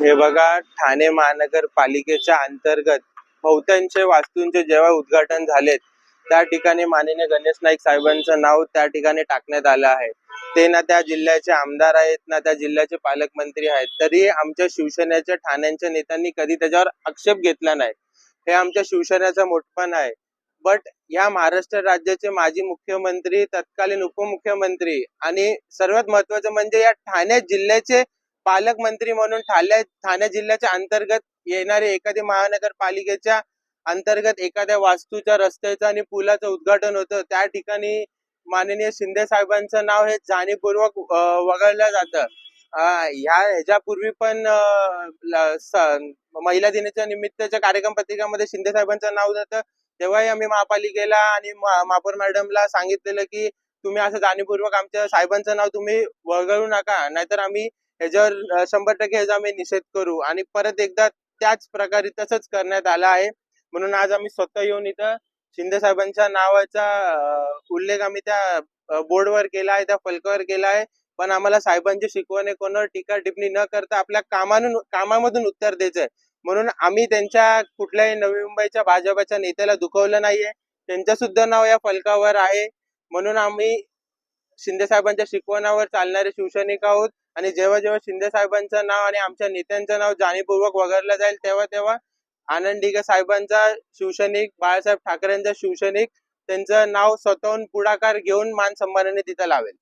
हे बघा, ठाणे महानगरपालिकेच्या अंतर्गत बहुतांश वास्तूंचे जेव्हा उद्घाटन झालेत त्या ठिकाणी माननीय गणेश नाईक साहेबांचं नाव त्या ठिकाणी टाकण्यात आलं आहे। ते ना त्या जिल्ह्याचे आमदार आहेत ना त्या जिल्ह्याचे पालकमंत्री आहेत, तरी आमच्या शिवसेनेच्या ठाण्याच्या नेत्यांनी कधी त्याच्यावर आक्षेप घेतला नाही। हे आमच्या शिवसेनेचं मोठपण आहे। बट या महाराष्ट्र राज्याचे माजी मुख्यमंत्री, तत्कालीन उपमुख्यमंत्री आणि सर्वात महत्त्वाचं म्हणजे या ठाणे जिल्ह्याचे पालकमंत्री म्हणून ठाणे जिल्ह्याच्या अंतर्गत येणारे एखाद्या महानगरपालिकेच्या अंतर्गत एखाद्या वास्तूच्या, रस्त्याचं आणि पुलाचं उद्घाटन होतं, त्या ठिकाणी माननीय शिंदे साहेबांचं नाव हे जाणीवपूर्वक वगळलं जातं। ह्याच्यापूर्वी पण महिला दिनाच्या निमित्ताच्या कार्यक्रम पत्रिकामध्ये शिंदे साहेबांचं नाव जातं, तेव्हाही आम्ही महापालिकेला आणि महापौर मॅडमला सांगितलेलं की तुम्ही असं जाणीवपूर्वक आमच्या साहेबांचं नाव तुम्ही वगळू नका, नाहीतर आम्ही ह्याच्यावर 100% ह्याचा आम्ही निषेध करू। आणि परत एकदा त्याच प्रकारे तसंच करण्यात आलं आहे। म्हणून आज आम्ही स्वतः येऊन इथं शिंदे साहेबांच्या नावाचा उल्लेख आम्ही त्या बोर्डवर केला आहे, त्या फलकावर केला आहे। पण आम्हाला साहेबांची शिकवण कोणावर टीका टिप्पणी न करता आपल्या कामामधून उत्तर द्यायचंय। म्हणून आम्ही त्यांच्या कुठल्याही नवी मुंबईच्या भाजपच्या नेत्याला दुखवलं नाहीये, त्यांचं सुद्धा नाव या फलकावर आहे। म्हणून आम्ही शिंदे साहेबांच्या शिकवणावर चालणारे शिवसैनिक आहोत। आणि जेव्हा जेव्हा शिंदे साहेबांचं नाव आणि आमच्या नेत्यांचं नाव जाणीवपूर्वक वगळलं जाईल, तेव्हा तेव्हा आनंद डिगे साहेबांचा शिवसैनिक, बाळासाहेब ठाकरेंचा शिवसैनिक त्यांचं नाव स्वतःहून पुढाकार घेऊन मान सन्मानाने तिथं लावेल।